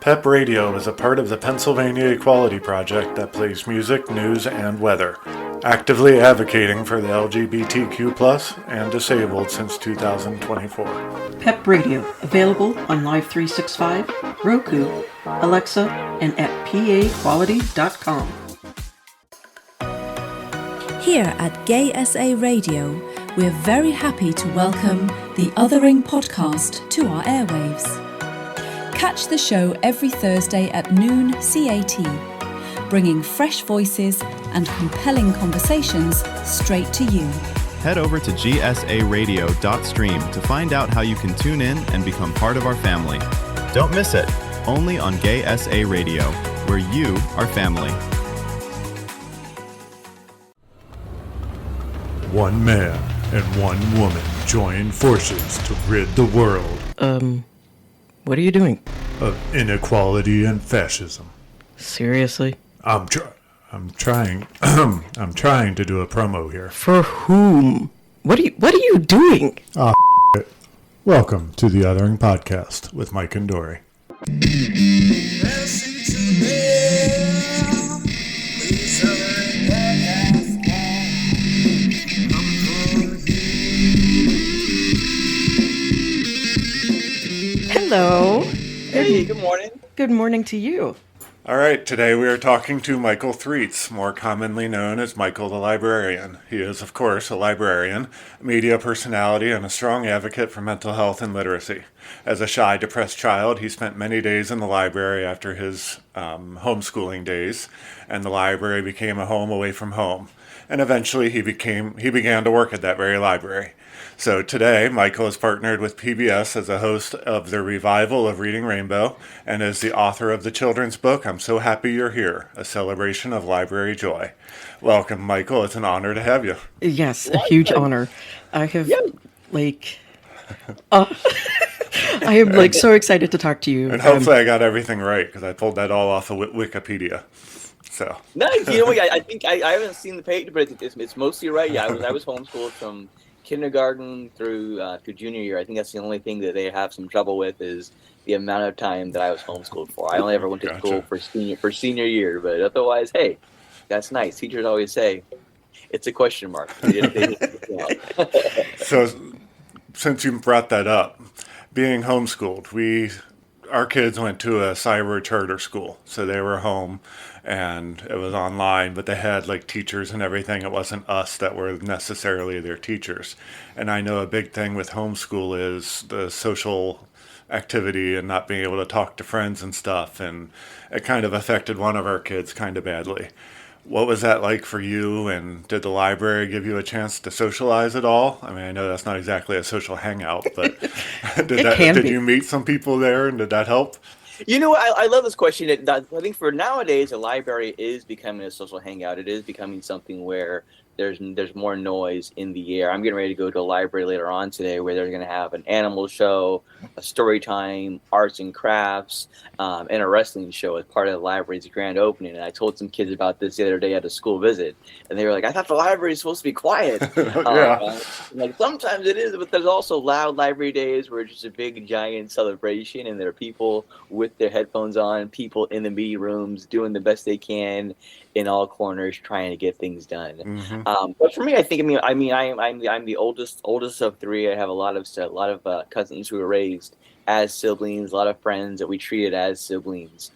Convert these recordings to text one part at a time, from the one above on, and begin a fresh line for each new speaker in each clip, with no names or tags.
PEP Radio is a part of the Pennsylvania Equality Project that plays music, news, and weather, actively advocating for the LGBTQ+ and disabled since 2024.
PEP Radio, available on Live 365, Roku, Alexa, and at paquality.com.
Here at Gay SA Radio, we're very happy to welcome the Othering podcast to our airwaves. Catch the show every Thursday at noon CAT, bringing fresh voices and compelling conversations straight to you.
Head over to gsaradio.stream to find out how you can tune in and become part of our family. Don't miss it, only on Gay SA Radio, where you are family.
One man and one woman join forces to rid the world
What are you doing?
of inequality and fascism.
Seriously?
I'm trying I'm trying to do a promo here.
For whom? What are you doing?
Welcome to the Othering Podcast with Mike and Dory.
Hello.
Hey, good morning.
Good morning to you.
All right, today we are talking to Mychal Threets, more commonly known as Mychal the Librarian. He is, of course, a librarian, a media personality, and a strong advocate for mental health and literacy. As a shy, depressed child, he spent many days in the library after his homeschooling days, and the library became a home away from home. And eventually he began to work at that very library. So today, Mychal has partnered with PBS as a host of the revival of Reading Rainbow and as the author of the children's book, I'm So Happy You're Here, a celebration of library joy. Welcome, Mychal. It's an honor to have you.
Yes, a huge honor. I have, I am, so excited to talk to you.
And hopefully I got everything right, because I pulled that all off of Wikipedia. So.
Nice. You know what? I think I haven't seen the page, but it's mostly right. Yeah, I was homeschooled from kindergarten through junior year. I think that's the only thing that they have some trouble with is the amount of time that I was homeschooled for. I only ever went to school for senior year, but otherwise, hey, that's nice. Teachers always say it's a question mark.
So, since you brought that up, being homeschooled, our kids went to a cyber charter school, so they were home and it was online, but they had teachers and everything. It wasn't us that were necessarily their teachers. And I know a big thing with homeschool is the social activity and not being able to talk to friends and stuff, and it kind of affected one of our kids kind of badly. What was that like for you, and did the library give you a chance to socialize at all? I mean, I know that's not exactly a social hangout, but did you meet some people there, and did that help?
You know, I love this question. I think for nowadays, a library is becoming a social hangout. It is becoming something where there's more noise in the air. I'm getting ready to go to a library later on today where they're going to have an animal show, a story time, arts and crafts, and a wrestling show as part of the library's grand opening. And I told some kids about this the other day at a school visit, and they were like, I thought the library is supposed to be quiet.
Yeah.
Sometimes it is, but there's also loud library days where it's just a big, giant celebration, and there are people with their headphones on, people in the meeting rooms doing the best they can in all corners trying to get things done.
Mm-hmm.
But for me, I'm the oldest of three. I have a lot of cousins who were raised as siblings, a lot of friends that we treated as siblings.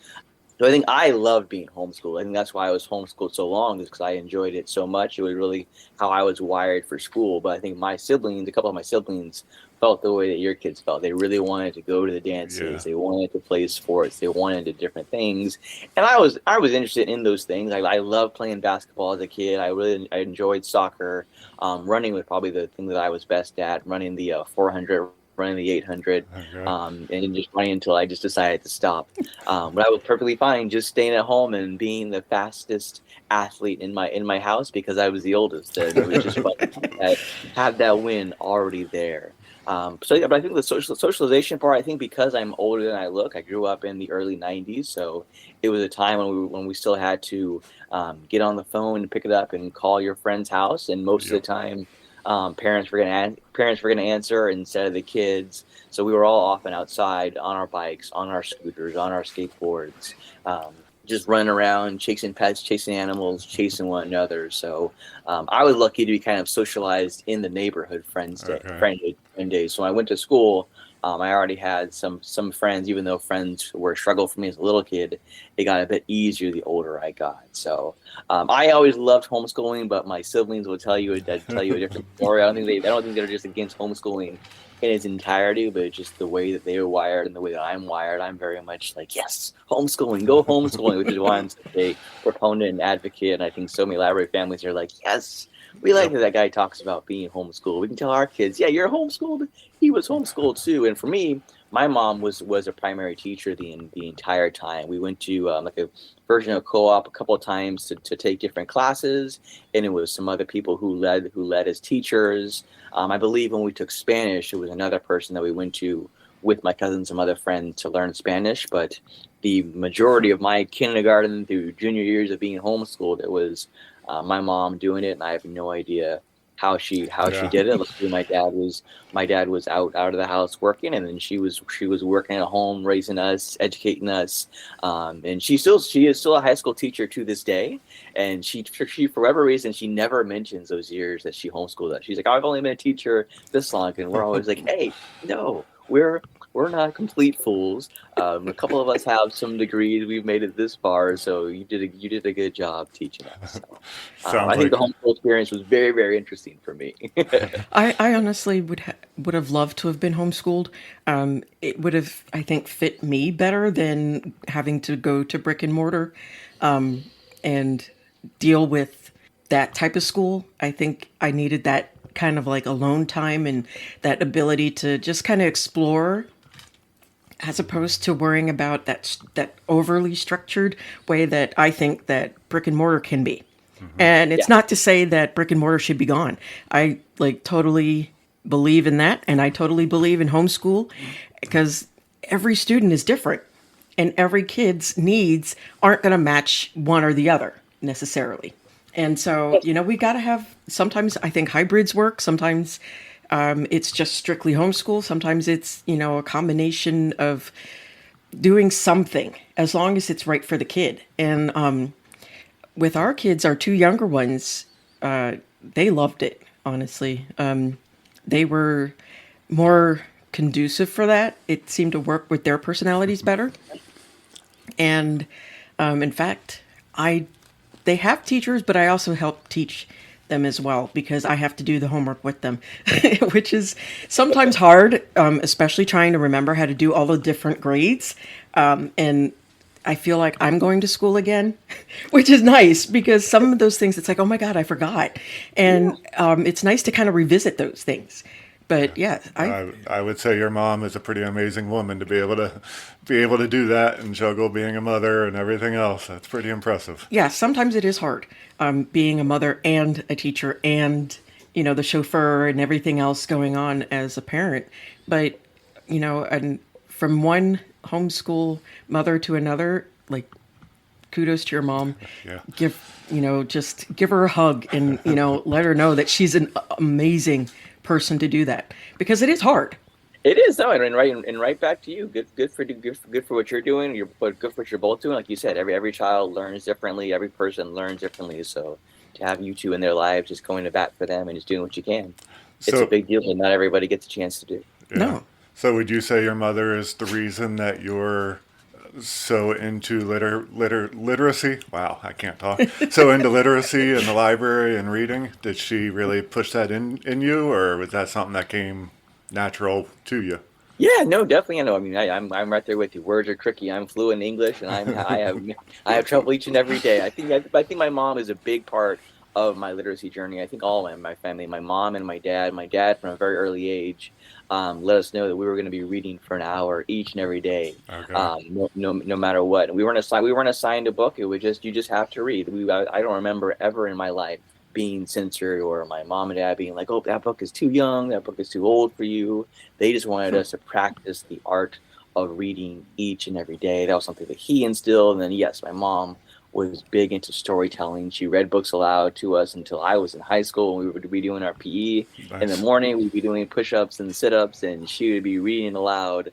So I think I loved being homeschooled. I think that's why I was homeschooled so long, is because I enjoyed it so much. It was really how I was wired for school. But I think a couple of my siblings felt the way that your kids felt. They really wanted to go to the dances. Yeah. They wanted to play sports. They wanted to do different things. And I was interested in those things. I loved playing basketball as a kid. I enjoyed soccer. Running was probably the thing that I was best at, running the 400, running the 800, and just running until I just decided to stop. But I was perfectly fine just staying at home and being the fastest athlete in my house because I was the oldest. And it was just fun to have that win already there. But I think the socialization part, I think because I'm older than I look, I grew up in the early 90s, so it was a time when we still had to get on the phone and pick it up and call your friend's house, and most of the time Parents were gonna answer instead of the kids. So we were all often outside on our bikes, on our scooters, on our skateboards, just running around, chasing pets, chasing animals, chasing one another. So I was lucky to be kind of socialized in the neighborhood
Okay.
friend days. So when I went to school, I already had some friends, even though friends were a struggle for me as a little kid. It got a bit easier the older I got. So I always loved homeschooling, but my siblings will tell you a different story. I don't think they're just against homeschooling in its entirety, but just the way that they were wired and the way that I'm wired. I'm very much like, yes, homeschooling, go homeschooling, which is why I'm such a proponent and advocate. And I think so many library families are like, yes, we like
Yep.
that guy talks about being homeschooled. We can tell our kids, yeah, you're homeschooled. He was homeschooled too. And for me, my mom was a primary teacher the entire time. We went to like a version of co-op a couple of times to take different classes, and it was some other people who led as teachers. I believe when we took Spanish, it was another person that we went to with my cousins and some other friends to learn Spanish. But the majority of my kindergarten through junior years of being homeschooled, it was my mom doing it, and I have no idea how she
Yeah.
did it. Luckily, my dad was out of the house working, and then she was working at home, raising us, educating us, and she is still a high school teacher to this day. And she for whatever reason she never mentions those years that she homeschooled us. She's like, I've only been a teacher this long, and we're always like, hey, no, we're not complete fools. A couple of us have some degrees. We've made it this far, so you did a good job teaching us. So,
Sounds
I think the
like
homeschool experience was very, very interesting for me.
I honestly would have loved to have been homeschooled. It would have, I think, fit me better than having to go to brick and mortar and deal with that type of school. I think I needed that kind of like alone time and that ability to just kind of explore as opposed to worrying about that overly structured way that I think that brick and mortar can be. And
Yeah.
it's not to say that brick and mortar should be gone. I like totally believe in that, and I totally believe in homeschool because every student is different and every kid's needs aren't going to match one or the other necessarily. And so, we got to have sometimes I think hybrids work. Sometimes it's just strictly homeschool. Sometimes it's, a combination of doing something as long as it's right for the kid. And with our kids, our two younger ones, they loved it, honestly. They were more conducive for that. It seemed to work with their personalities better. And in fact, they have teachers, but I also help teach them as well because I have to do the homework with them, which is sometimes hard, especially trying to remember how to do all the different grades. And I feel like I'm going to school again, which is nice because some of those things, it's like, oh my God, I forgot. And it's nice to kind of revisit those things. But yeah,
I would say your mom is a pretty amazing woman to be able to do that and juggle being a mother and everything else. That's pretty impressive.
yeah, sometimes it is hard being a mother and a teacher and, the chauffeur and everything else going on as a parent. But, and from one homeschool mother to another, like, kudos to your mom.
Yeah.
Just give her a hug and, let her know that she's an amazing person to do that because it is hard.
It is though, and right back to you. Good for what you're doing. But good for what you're both doing. Like you said, every child learns differently. Every person learns differently. So to have you two in their lives, just going to bat for them and just doing what you can, it's a
So,
big deal, and not everybody gets a chance to do.
yeah.
No.
So would you say your mother is the reason that you're so into literacy? Wow, I can't talk. So into literacy in the library and reading. Did she really push that in you, or was that something that came natural to you?
Yeah, no, definitely. I know. I mean, I'm right there with you. Words are tricky. I'm fluent in English, and I have trouble each and every day. I think my mom is a big part of my literacy journey. I think all of my family, my mom and my dad. My dad, from a very early age, let us know that we were going to be reading for an hour each and every day,
Okay.
no matter what. And we weren't assigned a book. It was just, you just have to read. I don't remember ever in my life being censored or my mom and dad being like, oh, that book is too young, that book is too old for you. They just wanted us to practice the art of reading each and every day. That was something that he instilled. And then, yes, my mom was big into storytelling. She read books aloud to us until I was in high school, and we would be doing our PE in the
Nice.
morning. We'd be doing push-ups and sit-ups, and she would be reading aloud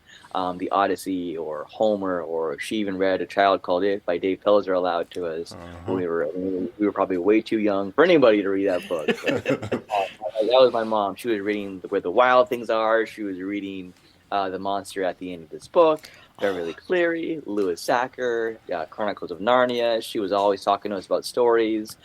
the Odyssey or Homer, or she even read A Child Called It by Dave Pelzer aloud to us.
Uh-huh.
We were probably way too young for anybody to read that book, but that was my mom. She was reading Where the Wild Things Are. She was reading The Monster at the End of This Book, Beverly Cleary, Lewis Sacker, Chronicles of Narnia. She was always talking to us about stories.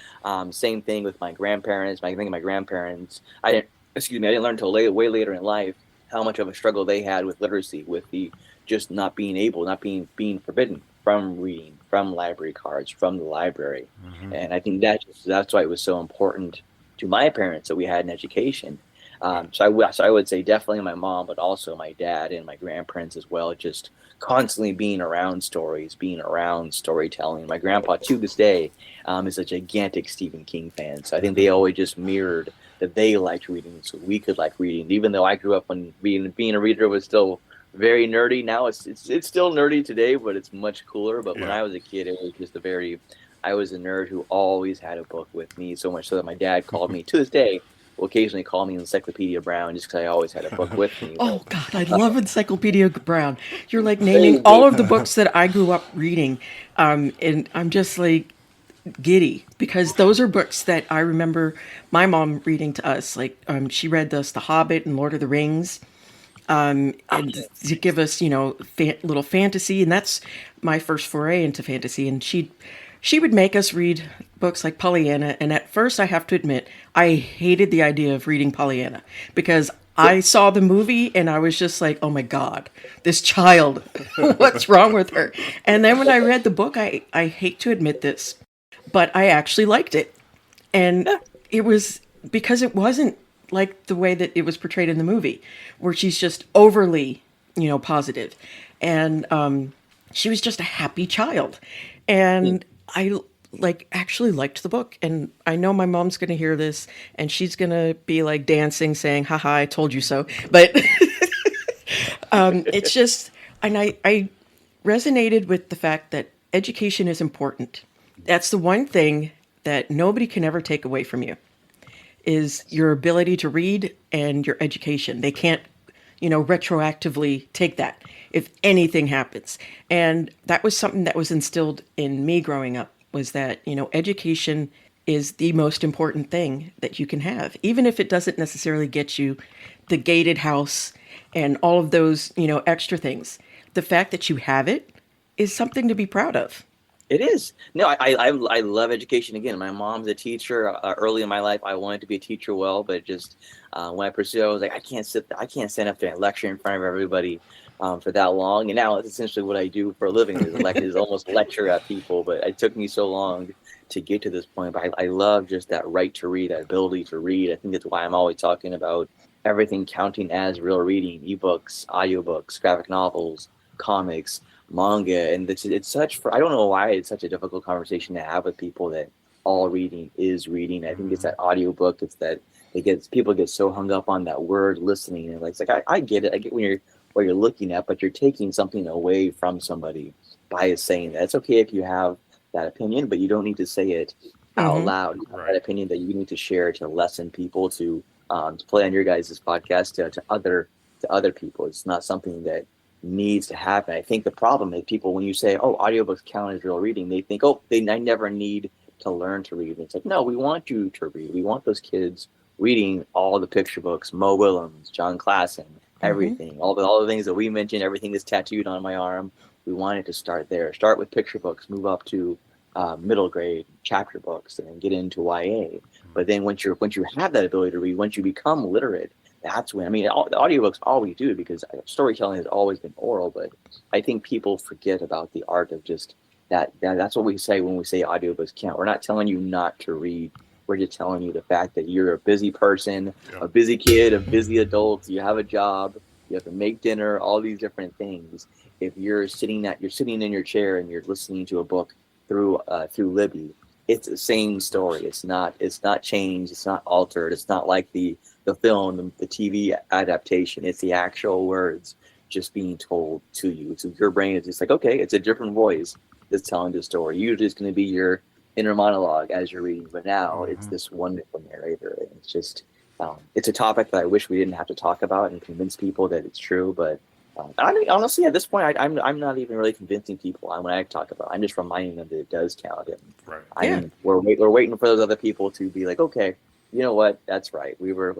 Same thing with my grandparents. I think my grandparents, I didn't learn until way later in life how much of a struggle they had with literacy, with the just not being forbidden from reading, from library cards, from the library. And I think that's why it was so important to my parents that we had an education. So I would say definitely my mom, but also my dad and my grandparents as well, just constantly being around stories, being around storytelling. My grandpa, to this day, is a gigantic Stephen King fan. So I think they always just mirrored that they liked reading, so we could like reading. Even though I grew up when being a reader was still very nerdy. Now it's still nerdy today, but it's much cooler. But when
Yeah.
I was a kid, it was just I was a nerd who always had a book with me, so much so that my dad called me, to this day, will occasionally call me Encyclopedia Brown, just because I always had a book with me.
Oh God, I love Encyclopedia Brown. You're like naming
Same,
all
dude.
of the books that I grew up reading, and I'm just like giddy because those are books that I remember my mom reading to us. Like she read us The Hobbit and Lord of the Rings, and to give us, little fantasy, and that's my first foray into fantasy. And she would make us read books like Pollyanna, and at first I have to admit I hated the idea of reading Pollyanna because I saw the movie and I was just like, oh my God, this child, what's wrong with her? And then when I read the book, I hate to admit this, but I actually liked it. And it was because it wasn't like the way that it was portrayed in the movie, where she's just overly, positive. And she was just a happy child. And I actually liked the book. And I know my mom's going to hear this and she's going to be like dancing, saying, haha, I told you so. But it's just, and I resonated with the fact that education is important. That's the one thing that nobody can ever take away from you is your ability to read and your education. They can't, retroactively take that if anything happens. And that was something that was instilled in me growing up, was that, education is the most important thing that you can have, even if it doesn't necessarily get you the gated house and all of those, extra things. The fact that you have it is something to be proud of.
It is. No, I love education. Again, my mom's a teacher. Early in my life, I wanted to be a teacher, but just when I pursued it, I was like, I can't stand up there and lecture in front of everybody for that long. And now it's essentially what I do for a living is almost lecture at people. But it took me so long to get to this point. But I love just that right to read, that ability to read. I think that's why I'm always talking about everything counting as real reading: ebooks, audiobooks, graphic novels, comics, manga. And it's I don't know why it's such a difficult conversation to have with people that all reading is reading. I think it's that audiobook. It's that people get so hung up on that word listening, and it's like I get it. I get what you're looking at, but you're taking something away from somebody by saying that. It's okay if you have that opinion, but you don't need to say it out loud.
Right.
That opinion that you need to share to lessen people, to play on your guys' podcast to other people. It's not something that needs to happen. I think the problem is people, when you say, oh, audiobooks count as real reading, they think, oh, I never need to learn to read. It's like, no, we want you to read. We want those kids reading all the picture books, Mo Willems, John Klassen, everything, all the things that we mentioned, everything that's tattooed on my arm. We wanted to start there. Start with picture books, move up to middle grade chapter books, and then get into YA. But then once you have that ability to read, once you become literate, that's when, the audiobooks always do, because storytelling has always been oral, but I think people forget about the art of just that. That's what we say when we say audiobooks count. We're not telling you not to read. We're just telling you the fact that you're a busy person, a busy kid, a busy adult. You have a job. You have to make dinner. All these different things. If you're sitting in your chair and you're listening to a book through Libby, it's the same story. It's not changed. It's not altered. It's not like the film, the TV adaptation. It's the actual words just being told to you. So your brain is just like, okay, it's a different voice that's telling the story. Usually it's going to be your inner monologue as you're reading, but now it's this wonderful narrator. And it's just, it's a topic that I wish we didn't have to talk about and convince people that it's true. But I mean, honestly, at this point, I'm not even really convincing people when I talk about it. I'm just reminding them that it does count. And we're waiting for those other people to be like, okay, you know what? That's right. We were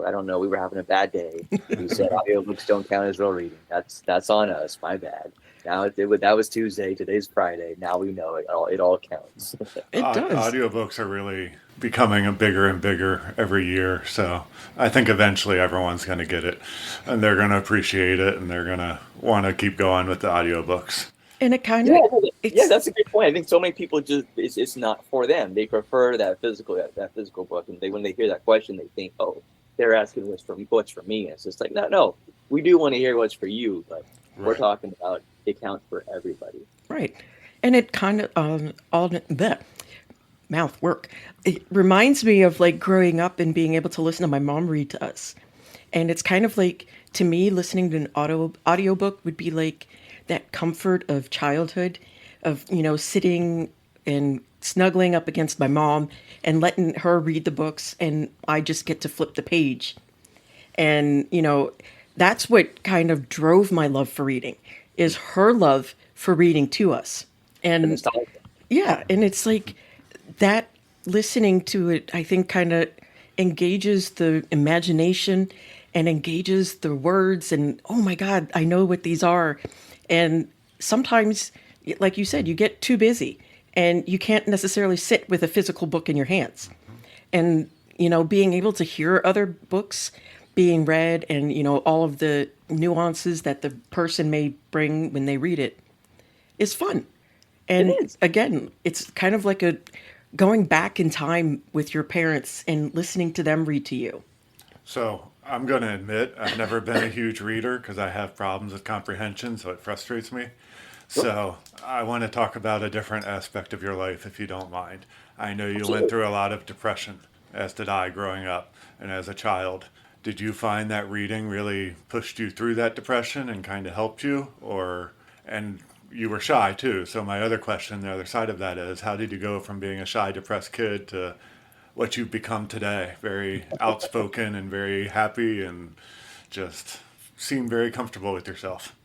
having a bad day. We said audiobooks don't count as real reading. That's on us. My bad. Now that was Tuesday. Today's Friday. Now we know it all counts.
It does.
Audiobooks are really becoming a bigger and bigger every year. So I think eventually everyone's going to get it, and they're going to appreciate it, and they're going to want to keep going with the audiobooks.
And it kind of
that's a good point. I think so many people just it's not for them. They prefer that physical book, and when they hear that question, they think, oh, they're asking what's for me. And it's just like, no, we do want to hear what's for you, but we're talking about it counts for everybody.
Right. And it kind of all that mouth work. It reminds me of like growing up and being able to listen to my mom read to us. And it's kind of like, to me, listening to an audiobook would be like that comfort of childhood, of, sitting and snuggling up against my mom and letting her read the books, and I just get to flip the page. And, that's what kind of drove my love for reading, is her love for reading to us. And yeah, and it's like that, listening to it, I think, kind of engages the imagination and engages the words, and oh my God, I know what these are. And sometimes, like you said, you get too busy and you can't necessarily sit with a physical book in your hands. And, being able to hear other books being read, and, all of the nuances that the person may bring when they read it is fun. And again, it's kind of like going back in time with your parents and listening to them read to you.
So I'm going to admit I've never been a huge reader because I have problems with comprehension, so it frustrates me. So I want to talk about a different aspect of your life, if you don't mind. I know you went through a lot of depression, as did I growing up and as a child. Did you find that reading really pushed you through that depression and kind of helped you? And you were shy too. So my other question, the other side of that is, how did you go from being a shy, depressed kid to what you've become today? Very outspoken and very happy, and just seem very comfortable with yourself.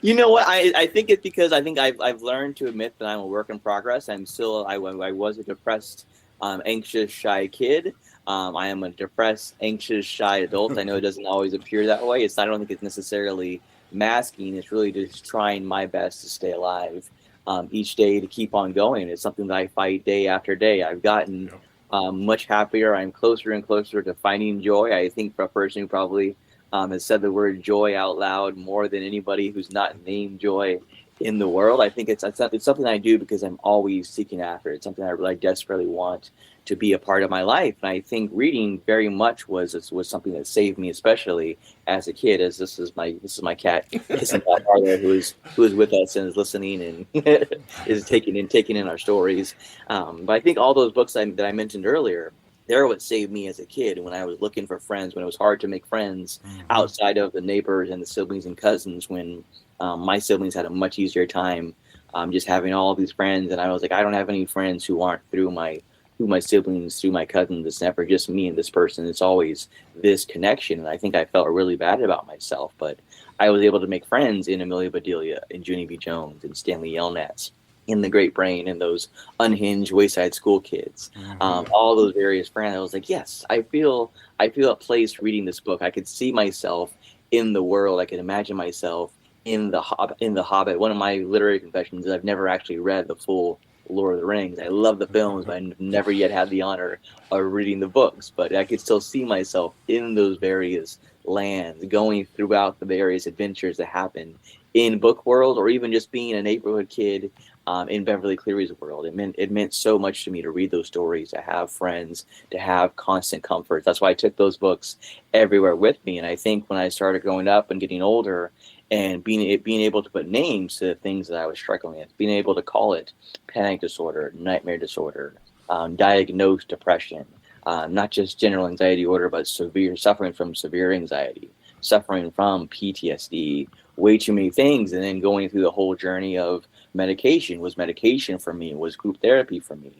You know what? I think it's because I've learned to admit that I'm a work in progress. I was a depressed, anxious, shy kid. I am a depressed, anxious, shy adult. I know it doesn't always appear that way. I don't think it's necessarily masking. It's really just trying my best to stay alive each day, to keep on going. It's something that I fight day after day. I've gotten much happier. I'm closer and closer to finding joy. I think for a person who probably has said the word joy out loud more than anybody who's not named joy in the world. I think it's something I do because I'm always seeking after it. It's something I really desperately want to be a part of my life. And I think reading very much was something that saved me, especially as a kid. As this is my cat, kissing my father, who is with us and is listening and is taking in our stories. But I think all those books that I mentioned earlier, they're what saved me as a kid. When I was looking for friends, when it was hard to make friends outside of the neighbors and the siblings and cousins, when my siblings had a much easier time just having all of these friends, and I was like, I don't have any friends who aren't through my siblings, through my cousins. It's never just me and this person. It's always this connection. And I think I felt really bad about myself, but I was able to make friends in Amelia Bedelia, in Junie B. Jones, and Stanley Yelnats, in The Great Brain, and those unhinged Wayside School kids. All those various friends. I was like, yes, I feel a place reading this book. I could see myself in the world. I could imagine myself in the Hobbit. One of my literary confessions is I've never actually read the full Lord of the Rings. I love the films, but I've never yet had the honor of reading the books. But I could still see myself in those various lands, going throughout the various adventures that happen in book world, or even just being a neighborhood kid in Beverly Cleary's world. It meant so much to me to read those stories, to have friends, to have constant comfort. That's why I took those books everywhere with me. And I think when I started growing up and getting older, and being able to put names to the things that I was struggling with, being able to call it panic disorder, nightmare disorder, diagnosed depression, not just general anxiety disorder, but suffering from severe anxiety, suffering from PTSD, way too many things, and then going through the whole journey of medication. Was medication for me? Was group therapy for me?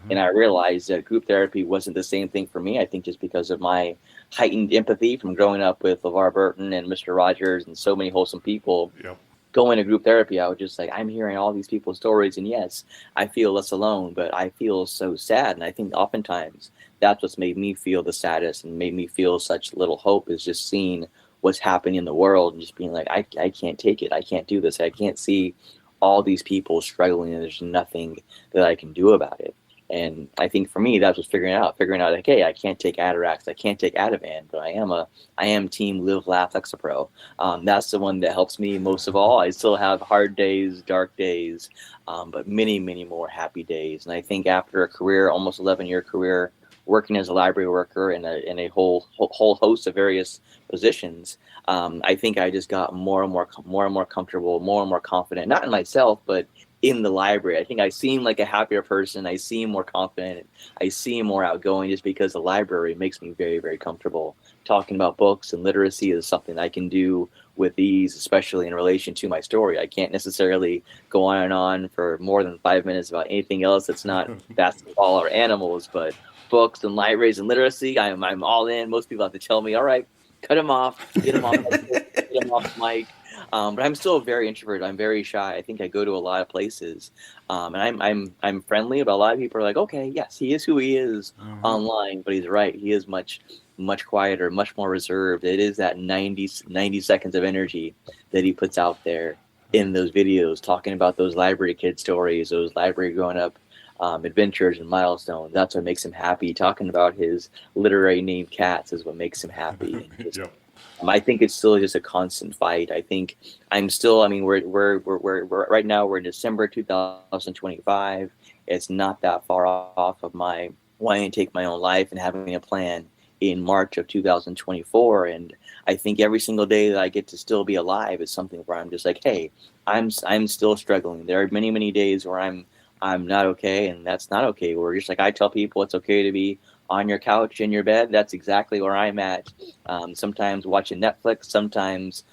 And I realized that group therapy wasn't the same thing for me. I think just because of my heightened empathy from growing up with LeVar Burton and Mr. Rogers and so many wholesome people,
Yep.
going to group therapy, I was just like, I'm hearing all these people's stories, and yes, I feel less alone, but I feel so sad. And I think oftentimes that's what's made me feel the saddest and made me feel such little hope, is just seeing what's happening in the world and just being like, I can't take it. I can't do this. I can't see all these people struggling, and there's nothing that I can do about it. And I think for me, that's what's figuring out like, hey, I can't take Atarax, I can't take Ativan, but I am team Live Laugh Lexapro. That's the one that helps me most of all. I still have hard days, dark days, but many, many more happy days. And I think after a career, almost 11-year career, working as a library worker in a whole host of various positions, I think I just got more and more comfortable, more and more confident, not in myself, but in the library. I think I seem like a happier person. I seem more confident. I seem more outgoing, just because the library makes me very, very comfortable. Talking about books and literacy is something I can do with ease, especially in relation to my story. I can't necessarily go on and on for more than 5 minutes about anything else that's not basketball or animals, but books and libraries and literacy, I'm all in. Most people have to tell me, all right, cut him off, get him off, get him off the mic. But I'm still very introverted. I'm very shy. I think I go to a lot of places, and I'm friendly. But a lot of people are like, okay, yes, he is who he is online. But he's right. He is much quieter, much more reserved. It is that 90 seconds of energy that he puts out there in those videos, talking about those library kid stories, those library growing up adventures and milestones. That's what makes him happy. Talking about his literary named cats is what makes him happy.
Yep.
I think it's still just a constant fight. I think I'm still. I mean, we're right now. We're in December 2025. It's not that far off of my wanting to take my own life and having a plan in March of 2024. And I think every single day that I get to still be alive is something where I'm just like, hey, I'm still struggling. There are many days where I'm not okay, and that's not okay. Where just like I tell people, it's okay to be on your couch in your bed. That's exactly where I'm at. Sometimes watching Netflix, sometimes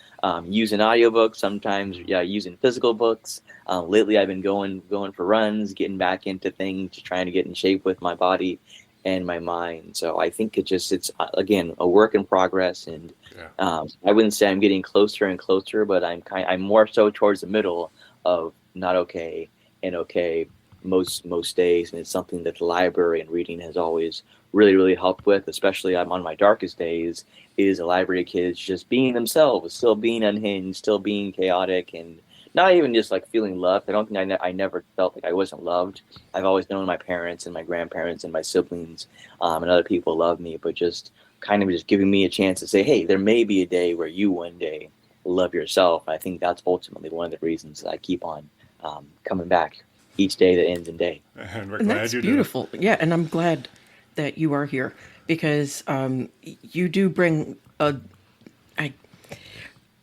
using audiobooks, sometimes using physical books. Lately, I've been going for runs, getting back into things, trying to get in shape with my body and my mind. So I think it's again a work in progress, and I wouldn't say I'm getting closer and closer, but I'm more so towards the middle of not okay and okay most days. And it's something that the library and reading has always really helped with, especially I'm on my darkest days, is a library of kids just being themselves, still being unhinged, still being chaotic, and not even just like feeling loved. I don't think I never felt like I wasn't loved. I've always known my parents and my grandparents and my siblings and other people love me, but just kind of just giving me a chance to say, hey, there may be a day where you one day love yourself. I think that's ultimately one of the reasons that I keep on coming back each day that ends in day.
And we're
And
glad
that's
you
beautiful. Yeah, and I'm glad that you are here, because you do bring a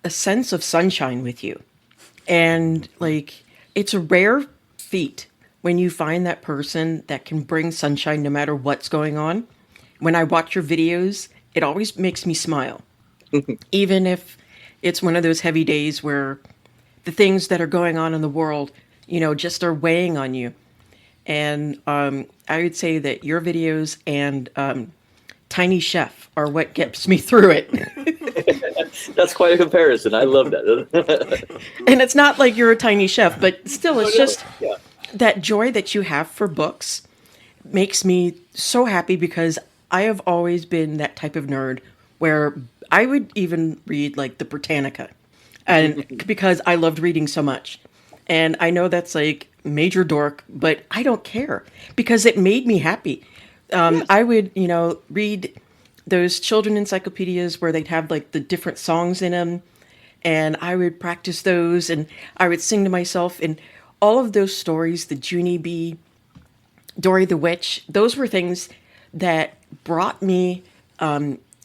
sense of sunshine with you. And like, it's a rare feat when you find that person that can bring sunshine no matter what's going on. When I watch your videos, it always makes me smile. Even if it's one of those heavy days where the things that are going on in the world, just are weighing on you. And I would say that your videos and Tiny Chef are what gets me through it.
That's quite a comparison. I love that.
And it's not like you're a tiny chef, but still, it's just that joy that you have for books makes me so happy, because I have always been that type of nerd where I would even read like the Britannica, and because I loved reading so much. And I know that's like major dork, but I don't care, because it made me happy. I would, read those children encyclopedias where they'd have like the different songs in them, and I would practice those, and I would sing to myself. And all of those stories, the Junie Bee, Dory the Witch, those were things that brought me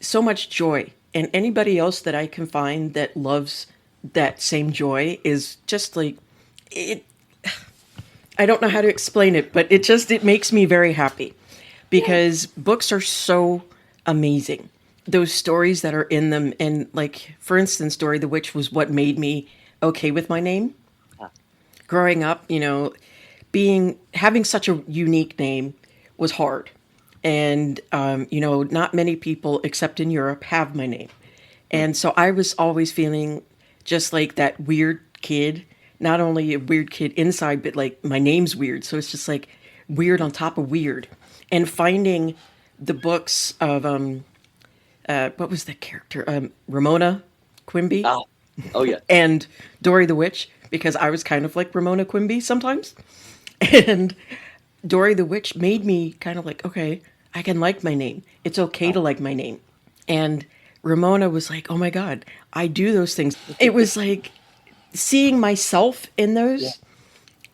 so much joy. And anybody else that I can find that loves that same joy is just like it. I don't know how to explain it, but it makes me very happy, because books are so amazing. those stories that are in them. And like, for instance, Dory the Witch was what made me okay with my name. Growing up, having such a unique name was hard. And, not many people, except in Europe, have my name. And so I was always feeling just like that weird kid, not only a weird kid inside, but like my name's weird. So it's just like weird on top of weird. And finding the books of, what was the character? Ramona Quimby.
Oh yeah.
And Dory the Witch, because I was kind of like Ramona Quimby sometimes. And Dory the Witch made me kind of like, okay, I can like my name. It's okay to like my name. And Ramona was like, oh my God, I do those things. It was like seeing myself in those. Yeah.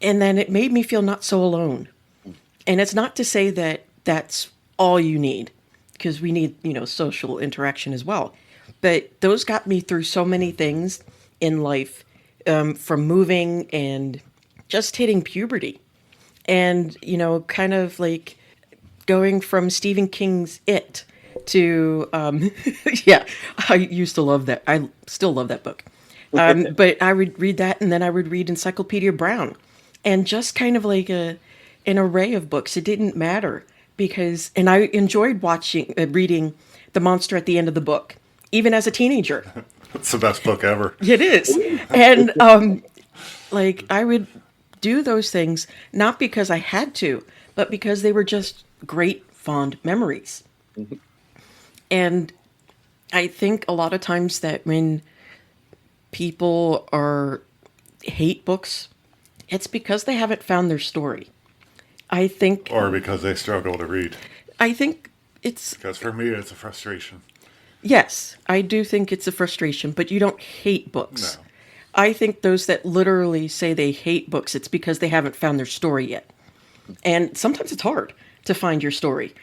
And then it made me feel not so alone. And it's not to say that that's all you need, because we need, social interaction as well. But those got me through so many things in life, from moving and just hitting puberty. And, kind of like going from Stephen King's It to, yeah, I used to love that. I still love that book. But I would read that, and then I would read Encyclopedia Brown, and just kind of like an array of books. It didn't matter and I enjoyed reading The Monster at the End of the Book, even as a teenager.
It's the best book ever.
It is. And, like, I would do those things, not because I had to, but because they were just great, fond memories. Mm-hmm. And I think a lot of times that when people hate books, it's because they haven't found their story. I think...
Or because they struggle to read.
I think it's...
Because for me, it's a frustration.
Yes, I do think it's a frustration, but you don't hate books.
No.
I think those that literally say they hate books, it's because they haven't found their story yet. And sometimes it's hard to find your story.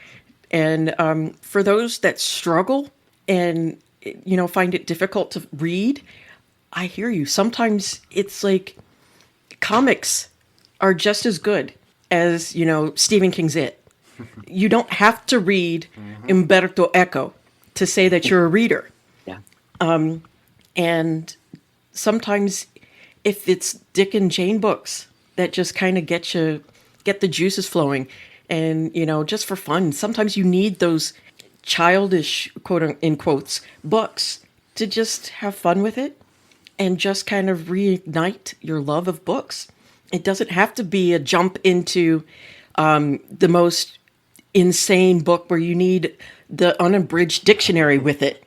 And for those that struggle and, find it difficult to read, I hear you. Sometimes it's like comics are just as good as, Stephen King's It. You don't have to read Umberto Eco to say that you're a reader.
Yeah.
And sometimes if it's Dick and Jane books that just kind of get the juices flowing and, just for fun, sometimes you need those childish, in quotes, books to just have fun with it and just kind of reignite your love of books. It doesn't have to be a jump into the most insane book where you need the unabridged dictionary with it.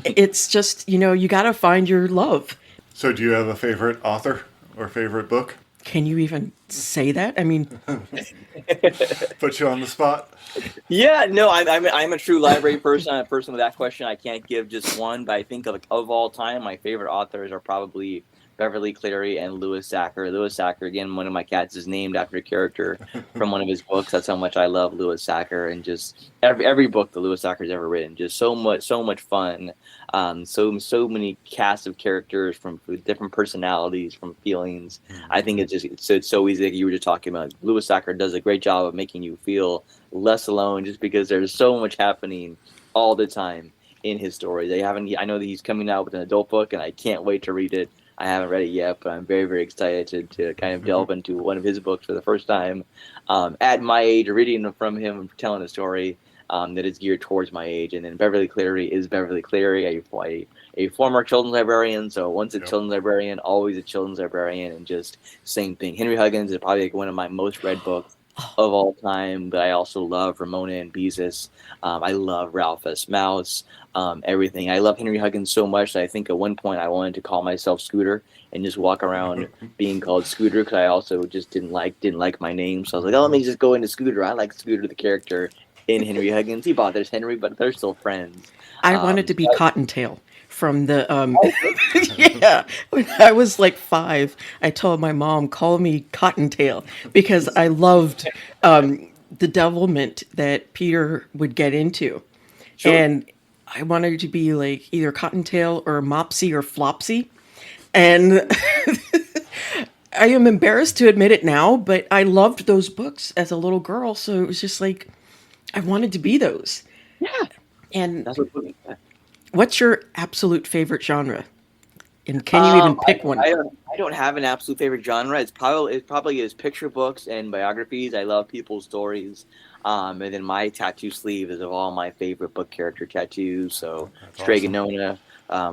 It's just, you got to find your love.
So do you have a favorite author or favorite book?
Can you even say that? I mean...
Put you on the spot?
Yeah, no, I'm a true library person. I'm a person with that question. I can't give just one, but I think of all time, my favorite authors are probably Beverly Cleary and Louis Sachar. Louis Sachar, again, one of my cats is named after a character from one of his books. That's how much I love Louis Sachar, and just every book that Louis Sachar's ever written, just so much fun. So many cast of characters from different personalities, from feelings. I think it's so easy. Like you were just talking about, Louis Sachar does a great job of making you feel less alone, just because there's so much happening all the time in his stories. I know that he's coming out with an adult book, and I can't wait to read it. I haven't read it yet, but I'm very, very excited to kind of delve into one of his books for the first time. At my age, reading from him, telling a story that is geared towards my age. And then Beverly Cleary is Beverly Cleary, a former children's librarian. So once a children's librarian, always a children's librarian, and just same thing. Henry Huggins is probably like one of my most read books of all time, but I also love Ramona and Beezus. I love Ralph S. Mouse, everything. I love Henry Huggins so much that I think at one point I wanted to call myself Scooter and just walk around being called Scooter, because I also just didn't like my name. So I was like, oh, let me just go into Scooter. I like Scooter, the character in Henry Huggins. He bothers Henry, but they're still friends.
I wanted to be Cottontail from the yeah. When I was like 5, I told my mom, call me Cottontail, because I loved the devilment that Peter would get into. Sure. And I wanted to be like either Cottontail or Mopsy or Flopsy. And I am embarrassed to admit it now, but I loved those books as a little girl. So it was just like, I wanted to be those.
Yeah.
And
That's what put me.
what's your absolute favorite genre? And can you even pick one?
I don't have an absolute favorite genre. It probably is picture books and biographies. I love people's stories. And then my tattoo sleeve is of all my favorite book character tattoos. So
That's awesome.
Straganona,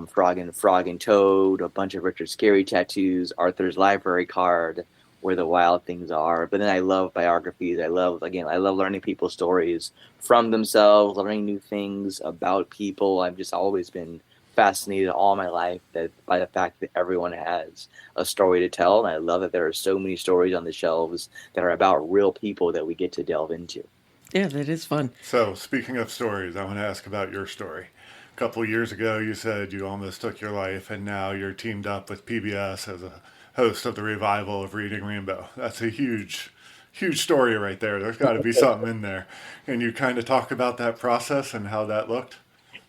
Frog and Toad, a bunch of Richard Scarry tattoos, Arthur's library card, Where the Wild Things Are. But then I love biographies. I love learning people's stories from themselves, learning new things about people. I've just always been fascinated all my life that by the fact that everyone has a story to tell, and I love that there are so many stories on the shelves that are about real people that we get to delve into.
Yeah, that is fun.
So, speaking of stories, I want to ask about your story. A couple of years ago, you said you almost took your life, and now you're teamed up with PBS as a host of the revival of Reading Rainbow. That's a huge, huge story right there. There's got to be something in there. And you kind of talk about that process and how that looked?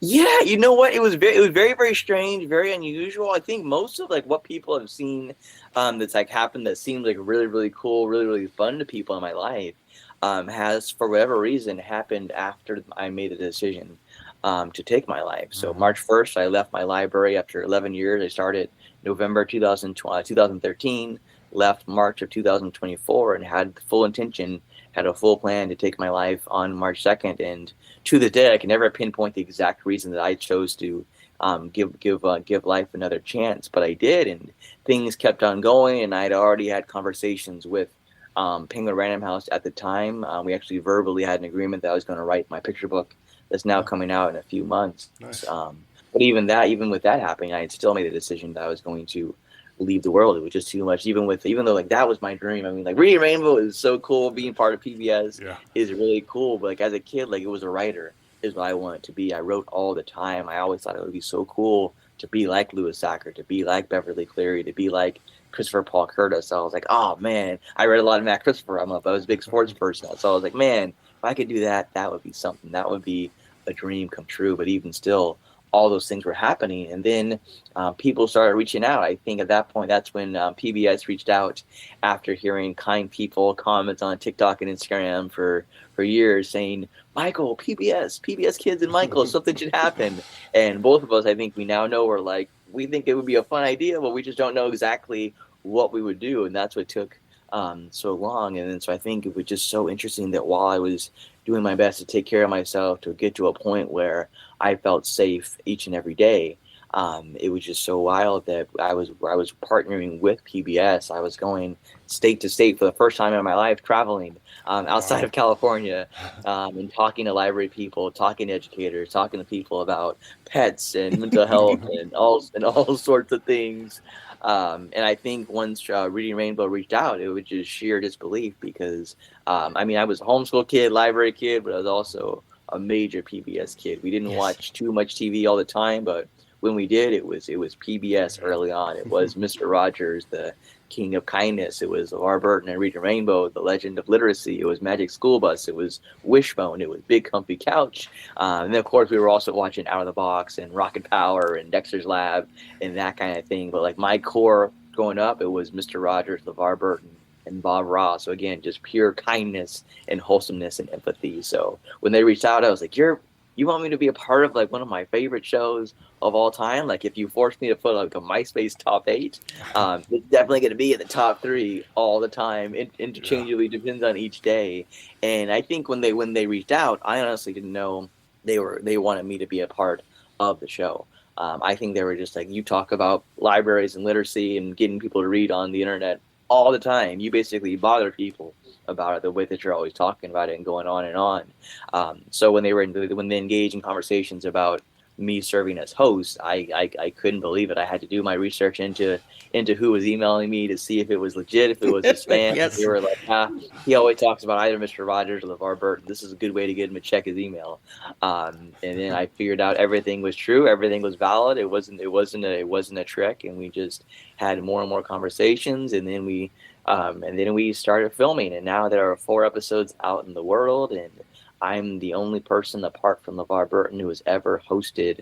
Yeah, you know what? It was very, very strange, very unusual. I think most of like what people have seen that's like happened that seems like really, really cool, really, really fun to people in my life has for whatever reason happened after I made the decision to take my life. So
Mm-hmm.
March 1st, I left my library after 11 years. I started November 2013, left March of 2024, and had the full intention, had a full plan to take my life on March 2nd. And to this day, I can never pinpoint the exact reason that I chose to give life another chance, but I did, and things kept on going. And I'd already had conversations with Penguin Random House at the time. We actually verbally had an agreement that I was going to write my picture book that's now
Oh,
coming out in a few months.
nice.
But even with that happening, I had still made the decision that I was going to leave the world. It was just too much. Even though like that was my dream. I mean, like Reading Rainbow is so cool. Being part of PBS
Yeah.
is really cool. But like as a kid, like it was a writer is what I wanted to be. I wrote all the time. I always thought it would be so cool to be like Lewis Sacker, to be like Beverly Cleary, to be like Christopher Paul Curtis. So I was like, oh man, I read a lot of Matt Christopher. I was a big sports person. So I was like, man, if I could do that, that would be something. That would be a dream come true. But even still, all those things were happening. And then people started reaching out. I think at that point, that's when PBS reached out after hearing kind people comments on TikTok and Instagram for years saying, Mychal, PBS Kids and Mychal, something should happen. And both of us, I think we now know we think it would be a fun idea, but we just don't know exactly what we would do. And that's what took so long. And then so I think it was just so interesting that while I was doing my best to take care of myself, to get to a point where I felt safe each and every day. It was just so wild that I was partnering with PBS. I was going state to state for the first time in my life, traveling outside
Wow.
of California, and talking to library people, talking to educators, talking to people about pets and mental health and all sorts of things. And I think once Reading Rainbow reached out, it was just sheer disbelief because I mean I was a homeschool kid, library kid, but I was also a major PBS kid. We didn't
Yes.
watch too much TV all the time, but when we did, it was PBS early on. It was Mr. Rogers, the King of Kindness. It was LeVar Burton and Reading Rainbow, the Legend of Literacy. It was Magic School Bus. It was Wishbone. It was Big Comfy Couch. And then, of course, we were also watching Out of the Box and Rocket Power and Dexter's Lab and that kind of thing. But like my core growing up, it was Mr. Rogers, LeVar Burton, and Bob Ross. So again, just pure kindness and wholesomeness and empathy. So when they reached out, I was like, you want me to be a part of like one of my favorite shows of all time? Like if you force me to put like a MySpace top 8, it's definitely going to be in the top 3 all the time. It
Yeah.
interchangeably depends on each day. And I think when they reached out, I honestly didn't know they wanted me to be a part of the show. I think they were just like, you talk about libraries and literacy and getting people to read on the internet all the time. You basically bother people about it the way that you're always talking about it and going on and on. So when they engage in conversations about me serving as host, I couldn't believe it. I had to do my research into who was emailing me to see if it was legit, if it was a spam. They
Yes.
were like, he always talks about either Mr. Rogers or LeVar Burton. This is a good way to get him to check his email. And then I figured out everything was true, everything was valid. It wasn't a trick, and we just had more and more conversations, and then we started filming, and now there are 4 episodes out in the world, and I'm the only person apart from LeVar Burton who has ever hosted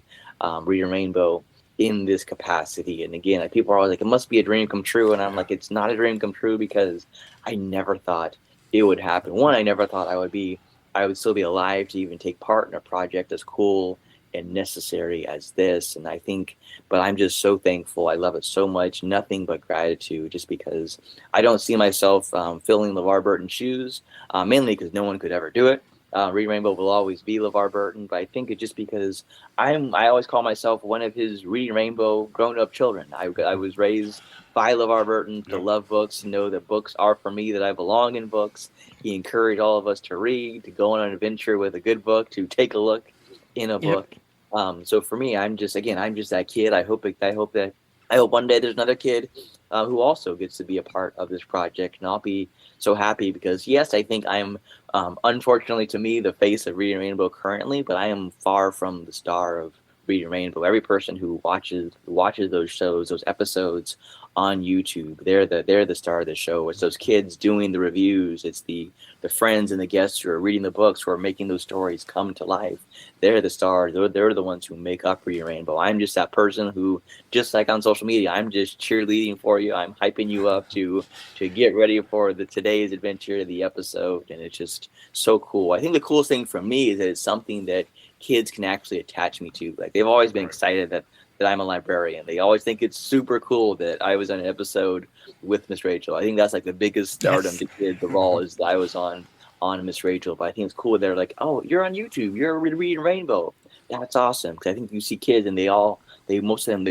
Reading Rainbow in this capacity. And again, like, people are always like, it must be a dream come true. And I'm
Yeah.
like, it's not a dream come true because I never thought it would happen. One, I never thought I would be I would still be alive to even take part in a project as cool and necessary as this. And I think, but I'm just so thankful. I love it so much. Nothing but gratitude, just because I don't see myself filling LeVar Burton's shoes, mainly because no one could ever do it. Reading Rainbow will always be LeVar Burton, but I think it's just because I always call myself one of his Reading Rainbow grown-up children. I was raised by LeVar Burton to love books, to know that books are for me, that I belong in books. He encouraged all of us to read, to go on an adventure with a good book, to take a look in a book. So for me, I'm just that kid. I hope one day there's another kid who also gets to be a part of this project, and I'll be so happy because yes, I think I'm unfortunately to me the face of Reading Rainbow currently, but I am far from the star of Reading Rainbow. Every person who watches those shows, those episodes on YouTube, they're the star of the show. It's those kids doing the reviews. It's the friends and the guests who are reading the books, who are making those stories come to life. They're the stars. They're the ones who make up Reading Rainbow. I'm just that person who, just like on social media, I'm just cheerleading for you. I'm hyping you up to get ready for today's adventure, the episode, and it's just so cool. I think the coolest thing for me is that it's something that kids can actually attach me to. Like, they've always been excited that I'm a librarian. They always think it's super cool that I was on an episode with Miss Rachel. I think that's like the biggest stardom to kids of all, is that I was on Miss Rachel. But I think it's cool. They're like, oh, you're on YouTube. You're Reading Rainbow. That's awesome. Because I think you see kids and most of them,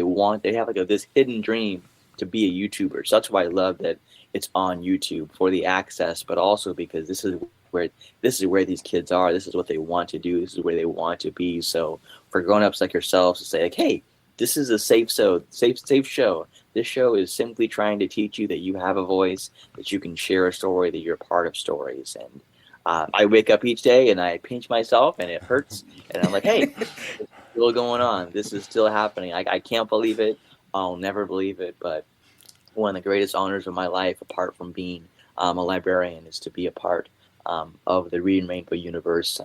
they have like this hidden dream to be a YouTuber. So that's why I love that it's on YouTube, for the access, but also because this is where these kids are. This is what they want to do. This is where they want to be. So for grown-ups like yourselves to say like, hey, this is a safe show. This show is simply trying to teach you that you have a voice, that you can share a story, that you're part of stories. And I wake up each day and I pinch myself and it hurts. And I'm like, hey, it's still going on. This is still happening. I can't believe it. I'll never believe it. But one of the greatest honors of my life, apart from being a librarian, is to be a part of the Reading Rainbow universe.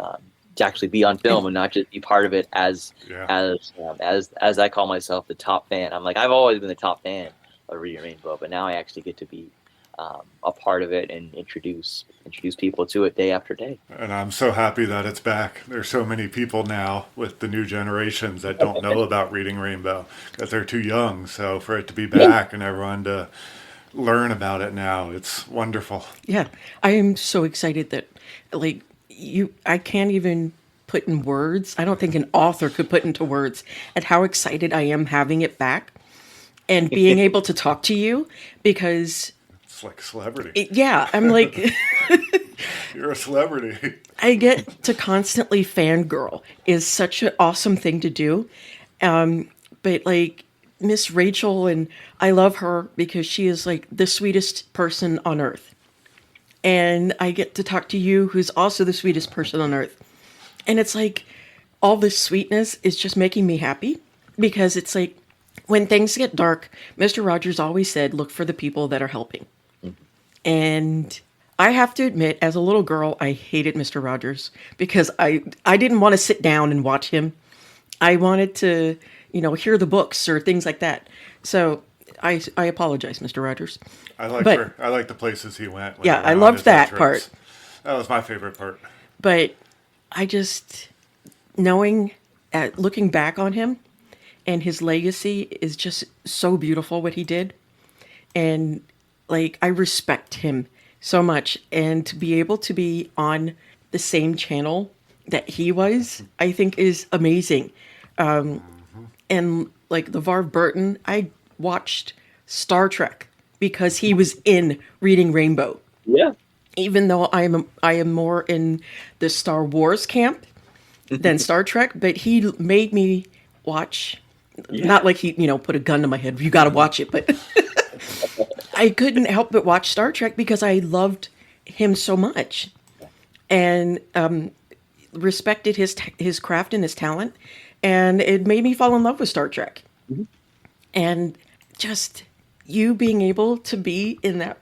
To actually be on film and not just be part of it as I call myself the top fan. I'm like, I've always been the top fan of Reading Rainbow, but now I actually get to be a part of it and introduce people to it day after day.
And I'm so happy that it's back. There's so many people now with the new generations that don't know about Reading Rainbow because they're too young. So for it to be back and everyone to learn about it now, it's wonderful.
Yeah, I am so excited that, like, I can't even put in words. I don't think an author could put into words at how excited I am having it back and being able to talk to you, because
it's like a celebrity.
I'm like,
you're a celebrity.
I get to constantly fangirl is such an awesome thing to do. But like Miss Rachel, and I love her because she is like the sweetest person on earth. And I get to talk to you, who's also the sweetest person on earth. And it's like, all this sweetness is just making me happy, because it's like, when things get dark, Mr. Rogers always said, look for the people that are helping. And I have to admit, as a little girl, I hated Mr. Rogers because I didn't want to sit down and watch him. I wanted to, hear the books or things like that. So I apologize, Mr. Rogers. I like
the places he went.
Yeah, I loved that part.
That was my favorite part.
But I just, looking back on him, and his legacy is just so beautiful, what he did. And like, I respect him so much. And to be able to be on the same channel that he was, I think is amazing. And like LeVar Burton, I watched Star Trek because he was in Reading Rainbow.
Yeah.
Even though I am more in the Star Wars camp than Star Trek, but he made me watch. Yeah. Not like he, put a gun to my head. You got to watch it, but I couldn't help but watch Star Trek because I loved him so much, and respected his craft and his talent, and it made me fall in love with Star Trek. Mm-hmm. And just you being able to be in that,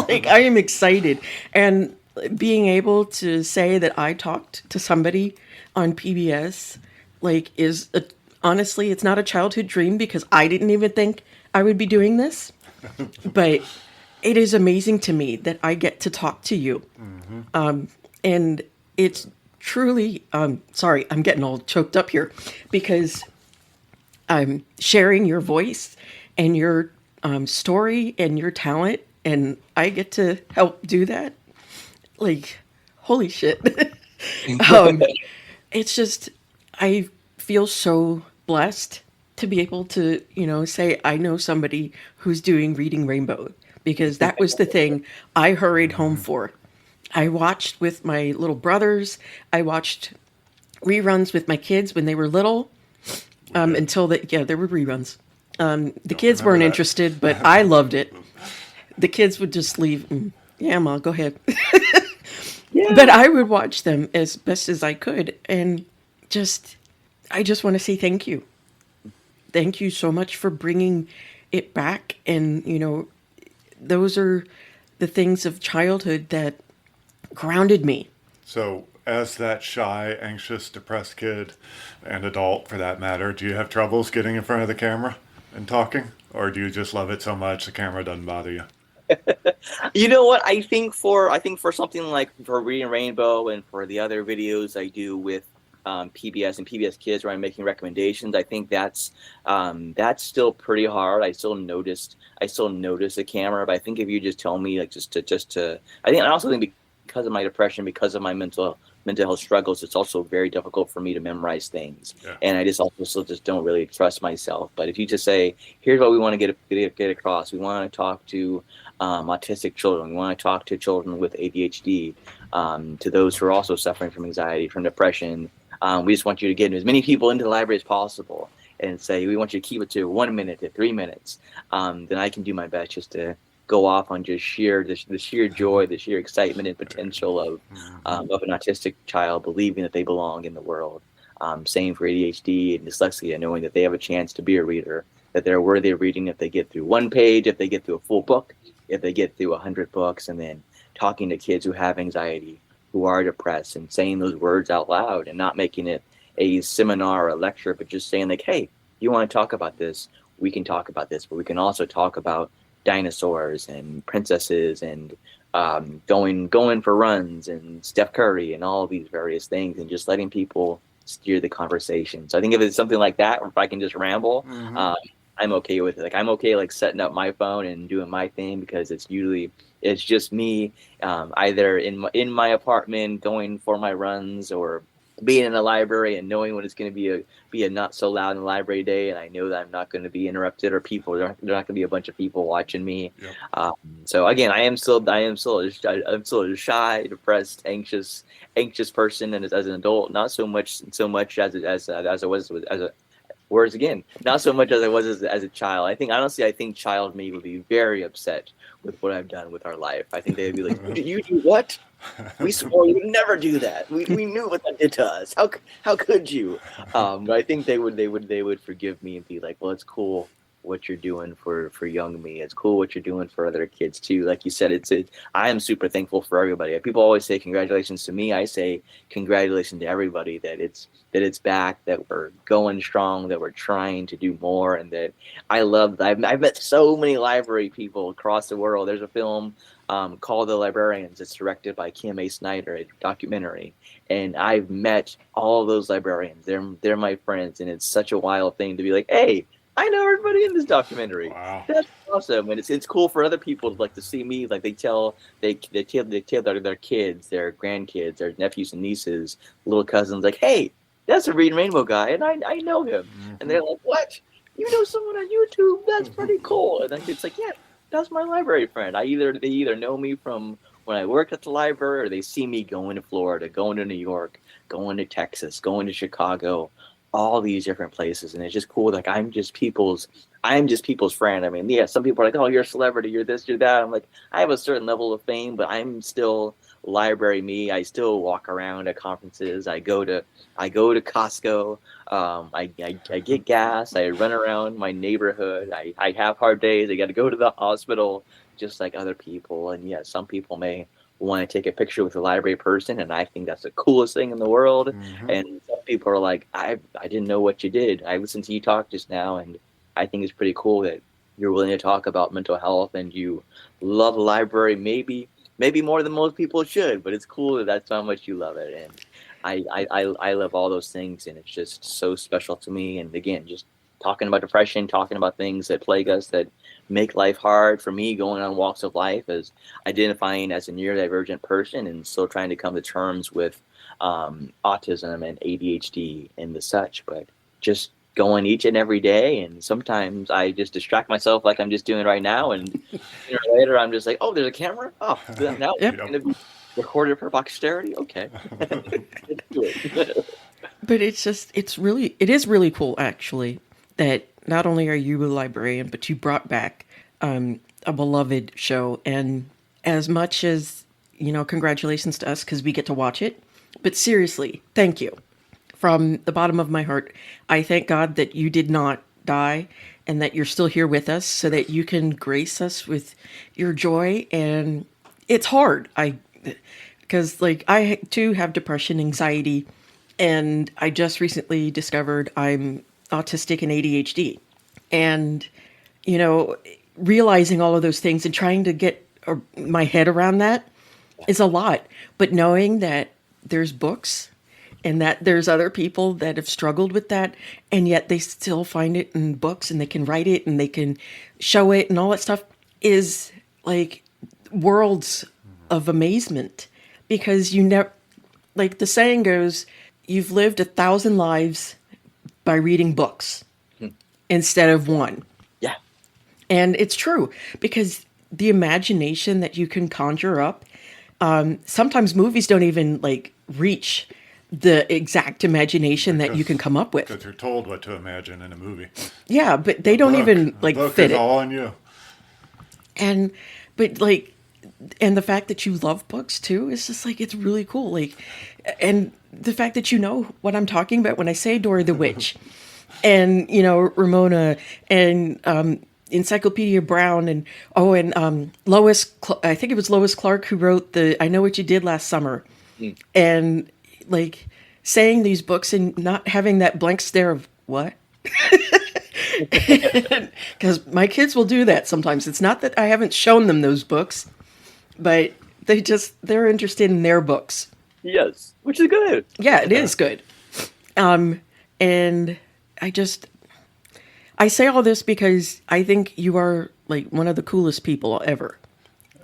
like, I am excited. And being able to say that I talked to somebody on PBS, like, honestly, it's not a childhood dream because I didn't even think I would be doing this. But it is amazing to me that I get to talk to you. And it's truly, sorry, I'm getting all choked up here because I'm sharing your voice and your story and your talent, and I get to help do that. Like, holy shit. um, it's just, I feel so blessed to be able to, say I know somebody who's doing Reading Rainbow, because that was the thing I hurried home for. I watched with my little brothers. I watched reruns with my kids when they were little. Until there were reruns. The kids weren't interested, but I loved it. The kids would just leave. Yeah, Ma, go ahead.
Yeah.
But I would watch them as best as I could, and I just want to say thank you. Thank you so much for bringing it back. And those are the things of childhood that grounded me.
So, as that shy, anxious, depressed kid, and adult for that matter, do you have troubles getting in front of the camera and talking? Or do you just love it so much the camera doesn't bother you?
You know what? I think for something like for Reading Rainbow and for the other videos I do with PBS and PBS Kids, where I'm making recommendations, I think that's still pretty hard. I still notice the camera, but I think if you just tell me, like, I also think because of my depression, because of my mental health struggles, it's also very difficult for me to memorize things.
Yeah.
And I just also still just don't really trust myself. But if you just say, here's what we want to get across. We want to talk to autistic children. We want to talk to children with ADHD, to those who are also suffering from anxiety, from depression. We just want you to get as many people into the library as possible, and say, we want you to keep it to 1 minute to 3 minutes. Then I can do my best just to go off on just the sheer joy, the sheer excitement and potential of an autistic child believing that they belong in the world. Same for ADHD and dyslexia, knowing that they have a chance to be a reader, that they're worthy of reading if they get through one page, if they get through a full book, if they get through 100 books, and then talking to kids who have anxiety, who are depressed, and saying those words out loud and not making it a seminar or a lecture, but just saying, like, hey, you want to talk about this? We can talk about this, but we can also talk about dinosaurs and princesses and going for runs and Steph Curry and all these various things, and just letting people steer the conversation. So I think if it's something like that, or if I can just ramble, I'm okay with it. Like, I'm okay, like, setting up my phone and doing my thing, because it's just me, either in my apartment going for my runs, or being in a library and knowing when it's going to be a not so loud in the library day, and I know that I'm not going to be interrupted, or they're not going to be a bunch of people watching me. Yep. So again, I'm still a shy, depressed, anxious person, and as an adult, not so much as I was as a words again, not so much as I was as a child. I think child me would be very upset with what I've done with our life. I think they'd be like, you do what? We swore you would never do that. We knew what that did to us. How could you? But I think they would forgive me and be like, well, it's cool what you're doing for young me. It's cool what you're doing for other kids too. Like you said, I am super thankful for everybody. People always say congratulations to me. I say congratulations to everybody that it's back, that we're going strong, that we're trying to do more, and that I've met so many library people across the world. There's a film called The Librarians. It's directed by Kim A. Snyder, a documentary. And I've met all of those librarians. They're my friends, and it's such a wild thing to be like, hey, I know everybody in this documentary.
Wow.
That's awesome. And it's cool for other people to see me. Like, they tell their kids, their grandkids, their nephews and nieces, little cousins, like, hey, that's a Reading Rainbow guy, and I know him. And they're like, what? You know someone on YouTube? That's pretty cool. And it's like, yeah, that's my library friend. They either know me from when I worked at the library, or they see me going to Florida, going to New York, going to Texas, going to Chicago, all these different places. And it's just cool. Like, I'm just people's friend. I mean, yeah, some people are like, oh, you're a celebrity, you're this, you're that. I'm like, I have a certain level of fame, but I'm still library me. I still walk around at conferences. I go to Costco. I get gas. I run around my neighborhood. I have hard days. I got to go to the hospital, just like other people. And yeah, some people may want to take a picture with a library person, and I think that's the coolest thing in the world. And some people are like, I didn't know what you did. I listened to you talk just now, and I think it's pretty cool that you're willing to talk about mental health, and you love the library, maybe more than most people should, but it's cool that that's how much you love it. And I love all those things, and it's just so special to me. And again, just talking about depression, talking about things that plague us, that make life hard for me, going on walks of life, as identifying as a neurodivergent person and still trying to come to terms with autism and ADHD and the such. But just going each and every day, and sometimes I just distract myself like I'm just doing right now, and later I'm just like, oh, there's a camera, oh, now
Yep.
it's going to be recorded for posterity. Okay. Let's do it.
But it is really cool, actually, that not only are you a librarian, but you brought back a beloved show. And as much as, congratulations to us because we get to watch it. But seriously, thank you. From the bottom of my heart, I thank God that you did not die and that you're still here with us so that you can grace us with your joy. And it's hard. Because I too have depression, anxiety, and I just recently discovered I'm autistic and ADHD. And, realizing all of those things and trying to get my head around that is a lot. But knowing that there's books and that there's other people that have struggled with that, and yet they still find it in books and they can write it and they can show it and all that stuff is like worlds of amazement. Because you never, like the saying goes, you've lived 1,000 lives by reading books instead of one.
Yeah.
And it's true, because the imagination that you can conjure up, sometimes movies don't even reach the exact imagination that you can come up with.
Because you're told what to imagine in a movie.
Yeah, but they don't even
book
fit
is
it.
all on you.
And the fact that you love books too is just it's really cool. And the fact that you know what I'm talking about when I say Dora the Witch, and Ramona, and Encyclopedia Brown, and Lois. I think it was Lois Clark who wrote the "I Know What You Did Last Summer," and saying these books and not having that blank stare of what. Because my kids will do that sometimes. It's not that I haven't shown them those books, but they're interested in their books.
Yes, which is good.
Yeah, it is good. And I say all this because I think you are one of the coolest people ever.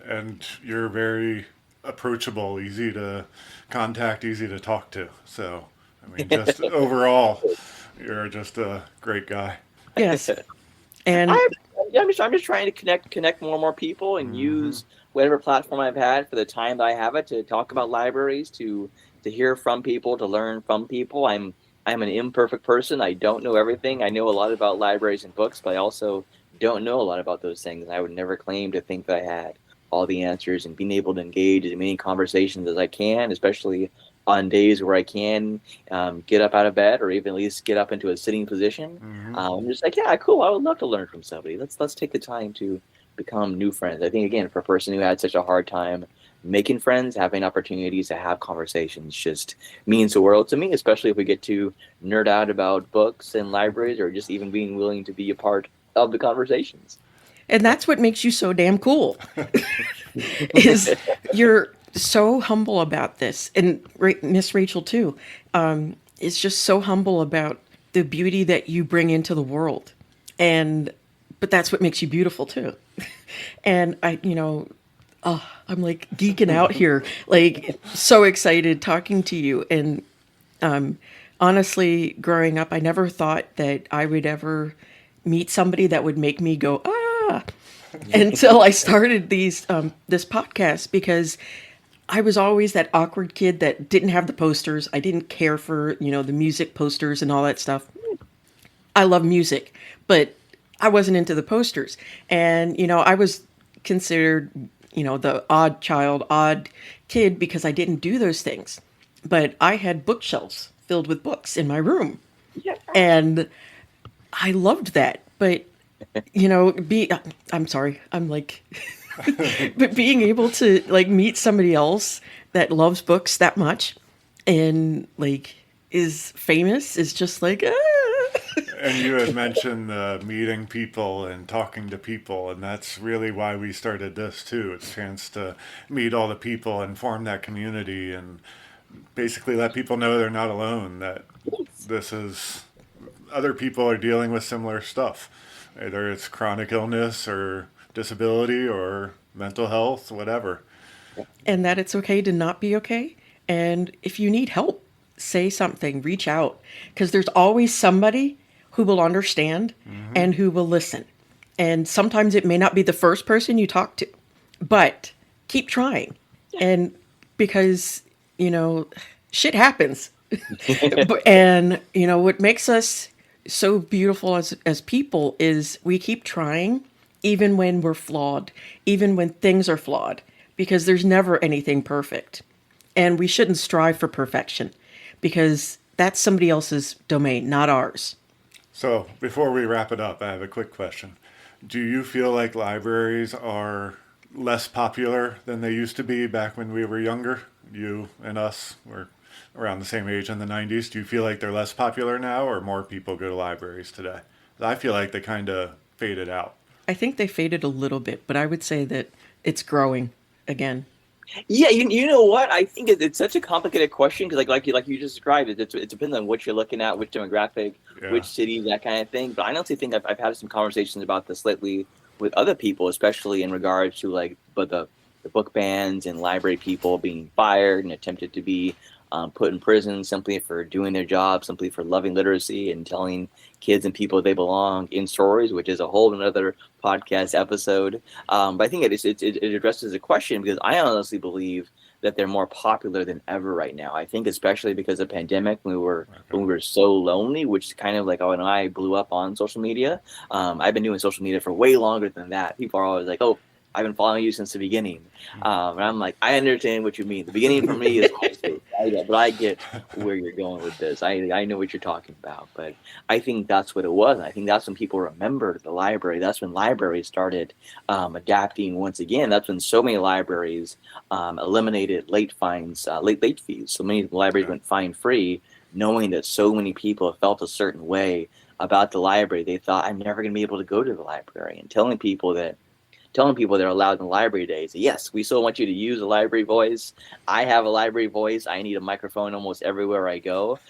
And you're very approachable, easy to contact, easy to talk to. So, I mean, just overall, you're just a great guy.
Yes. And
I'm just trying to connect more and more people, and use whatever platform I've had for the time that I have it to talk about libraries, to hear from people, to learn from people. I'm an imperfect person. I don't know everything. I know a lot about libraries and books, but I also don't know a lot about those things. I would never claim to think that I had all the answers, and being able to engage in as many conversations as I can, especially on days where I can get up out of bed, or even at least get up into a sitting position. I'm just yeah, cool. I would love to learn from somebody. Let's take the time to become new friends. I think, again, for a person who had such a hard time making friends, having opportunities to have conversations just means the world to me, especially if we get to nerd out about books and libraries, or just even being willing to be a part of the conversations.
And that's what makes you so damn cool. Is you're so humble about this. And Miss Rachel too, is just so humble about the beauty that you bring into the world. But that's what makes you beautiful too. And I'm geeking out here, so excited talking to you. And honestly, growing up, I never thought that I would ever meet somebody that would make me go, until I started this podcast, because I was always that awkward kid that didn't have the posters. I didn't care for, the music posters and all that stuff. I love music, but I wasn't into the posters. And, I was considered, the odd child, odd kid, because I didn't do those things. But I had bookshelves filled with books in my room. Yeah. And I loved that. But, I'm sorry, I'm but being able to meet somebody else that loves books that much and is famous is just
And you had mentioned meeting people and talking to people, and that's really why we started this too. It's a chance to meet all the people and form that community and basically let people know they're not alone, that this is, other people are dealing with similar stuff. Either it's chronic illness or disability or mental health, whatever.
And that it's okay to not be okay. And if you need help, say something, reach out, because there's always somebody who will understand and who will listen. And sometimes it may not be the first person you talk to, but keep trying. And because, shit happens. And, what makes us so beautiful as people is we keep trying, even when we're flawed, even when things are flawed, because there's never anything perfect. And we shouldn't strive for perfection because that's somebody else's domain, not ours.
So, before we wrap it up, I have a quick question. Do you feel like libraries are less popular than they used to be back when we were younger? You and us were around the same age in the 90s. Do you feel like they're less popular now or more people go to libraries today? I feel like they kind of faded out.
I think they faded a little bit, but I would say that it's growing again.
Yeah, you know what? I think it's such a complicated question because like you just described it, it depends on what you're looking at, which demographic,
Yeah.
which city, that kind of thing. But I honestly think I've had some conversations about this lately with other people, especially in regards to the book bans and library people being fired and attempted to be put in prison simply for doing their job, simply for loving literacy and telling kids and people they belong in stories, which is a whole another podcast episode. But I think it addresses a question because I honestly believe that they're more popular than ever right now. I think especially because of the pandemic, when we were so lonely, which is kind of like when I blew up on social media. I've been doing social media for way longer than that. People are always like, "Oh, I've been following you since the beginning," and I'm like, I understand what you mean. The beginning for me is MySpace, but I get where you're going with this. I know what you're talking about, but I think that's what it was. And I think that's when people remembered the library. That's when libraries started adapting once again. That's when so many libraries eliminated late fines, late fees. So many libraries went fine free, knowing that so many people have felt a certain way about the library. They thought, I'm never going to be able to go to the library, and telling people they're allowed in the library days. Yes, we still want you to use a library voice. I have a library voice. I need a microphone almost everywhere I go.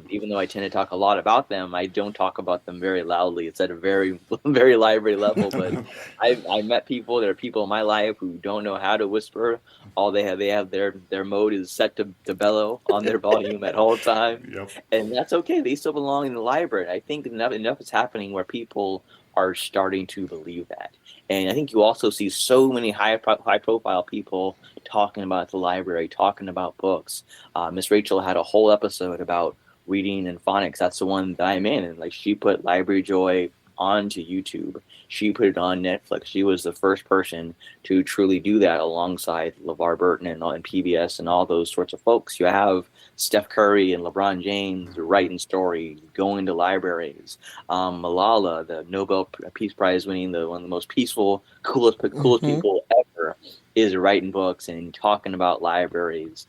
Even though I tend to talk a lot about them, I don't talk about them very loudly. It's at a very, very library level. But I met people. There are people in my life who don't know how to whisper. All they have their mode is set to bellow on their volume at all time,
Yep.
and that's okay. They still belong in the library. I think enough is happening where people are starting to believe that. And I think you also see so many high profile people talking about the library, talking about books. Miss Rachel had a whole episode about reading and phonics. That's the one that I'm in. And like she put Library Joy onto YouTube. She put it on Netflix. She was the first person to truly do that alongside LeVar Burton and PBS and all those sorts of folks. You have Steph Curry and LeBron James writing stories, going to libraries. Malala, the Nobel Peace Prize winning, one of the most peaceful, coolest people ever, is writing books and talking about libraries.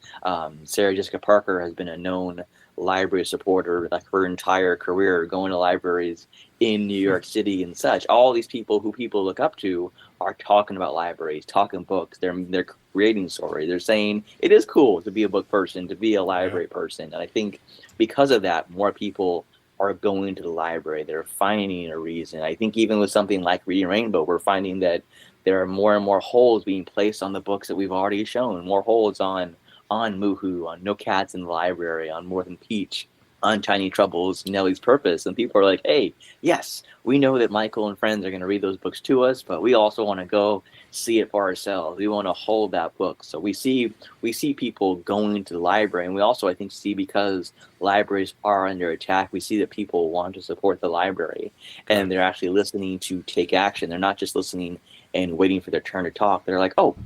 Sarah Jessica Parker has been a known library supporter like her entire career, going to libraries in New York City and such. All these people who people look up to are talking about libraries, talking books. They're creating stories. They're saying it is cool to be a book person, to be a library person. And I think because of that, more people are going to the library. They're finding a reason. I think even with something like Reading Rainbow, we're finding that there are more and more holds being placed on the books that we've already shown. More holds on Moohoo, on No Cats in the Library, on More Than Peach, on Tiny Troubles, Nellie's Purpose. And people are like, hey, yes, we know that Michael and friends are going to read those books to us, but we also want to go see it for ourselves. We want to hold that book. So we see people going to the library. And we also, I think, see, because libraries are under attack, we see that people want to support the library. And they're actually listening to take action. They're not just listening and waiting for their turn to talk. They're like, oh,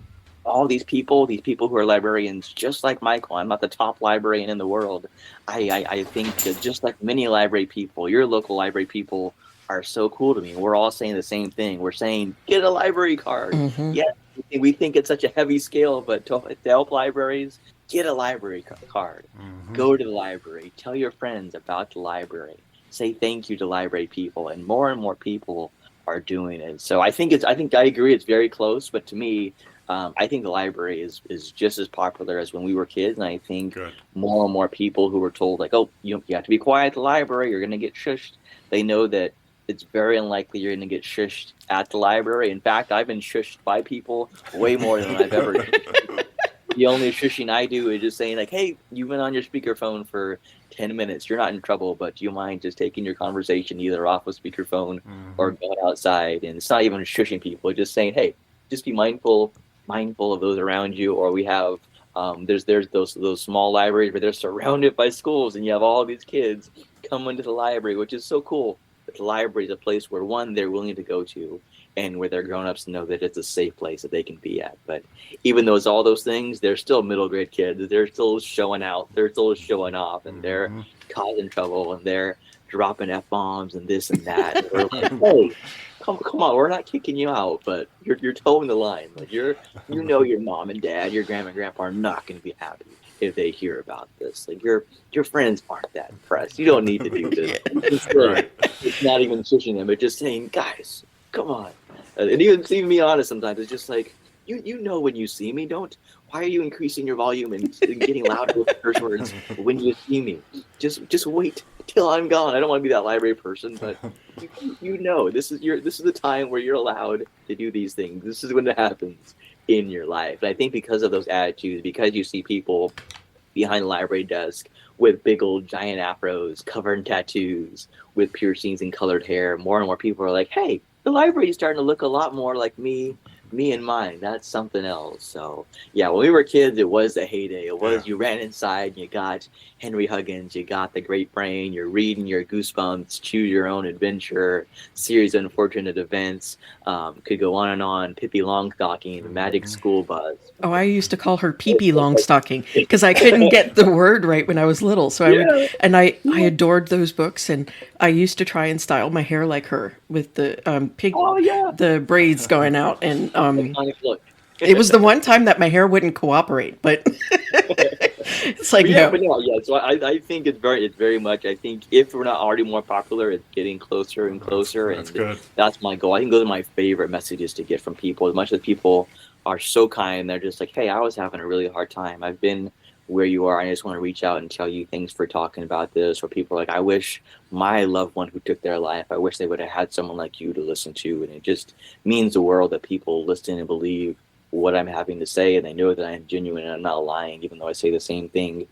all these people who are librarians, just like Michael. I'm not the top librarian in the world. I think that just like many library people, your local library people are so cool to me. We're all saying the same thing. We're saying, get a library card. Yeah, we think it's such a heavy scale, but to help libraries, get a library card. Go to the library. Tell your friends about the library. say thank you to library people, and more people are doing it. So I agree, it's very close, but to me, I think the library is just as popular as when we were kids, and I think
Good.
more and more people who were told like, oh, you have to be quiet at the library, you're going to get shushed. They know that it's very unlikely you're going to get shushed at the library. In fact, I've been shushed by people way more than I've ever. The only shushing I do is just saying like, hey, you've been on your speakerphone for 10 minutes. You're not in trouble, but do you mind just taking your conversation either off of speakerphone or going outside? And it's not even shushing people, just saying, hey, just be mindful of those around you. Or we have there's those small libraries where they're surrounded by schools, and you have all these kids come into the library, which is so cool. But the library is a place where, one, they're willing to go to, and where their grown-ups know that it's a safe place that they can be at. But even though it's all those things, they're still middle grade kids. They're still showing out. They're still showing off, and they're causing trouble, and they're dropping F-bombs and this and that. And we're like, hey, come on, we're not kicking you out, but you're towing the line. Like your mom and dad, your grandma and grandpa are not going to be happy if they hear about this. Like your friends aren't that impressed. You don't need to do this. It's not even pushing them, but just saying, guys, come on. And even be honest sometimes. It's just like, you know when you see me, why are you increasing your volume and getting louder with curse words when you see me? Just wait till I'm gone. I don't want to be that library person, but you know this is the time where you're allowed to do these things. This is when it happens in your life. And I think because of those attitudes, because you see people behind the library desk with big old giant afros, covered in tattoos, with piercings and colored hair, more and more people are like, hey, the library is starting to look a lot more like me and mine. That's something else. So yeah, when we were kids, it was a heyday. It was, you ran inside, you got Henry Huggins, you got The Great Brain, you're reading your Goosebumps, Choose Your Own Adventure, Series of Unfortunate Events, could go on, Pippi Longstocking, The Magic School Bus.
Oh, I used to call her Pee-Pee Longstocking because I couldn't get the word right when I was little. So I adored those books, and I used to try and style my hair like her with the the braids going out. And it was the one time that my hair wouldn't cooperate, but it's like, no.
So I think it's very much. I think if we're not already more popular, it's getting closer and closer.
That's good.
That's my goal. I think those are my favorite messages to get from people. As much as people are so kind, they're just like, hey, I was having a really hard time. I've been where you are. I just want to reach out and tell you thanks for talking about this. Or people are like, I wish my loved one who took their life, I wish they would have had someone like you to listen to. And it just means the world that people listen and believe what I'm having to say, and they know that I'm genuine and I'm not lying, even though I say the same thing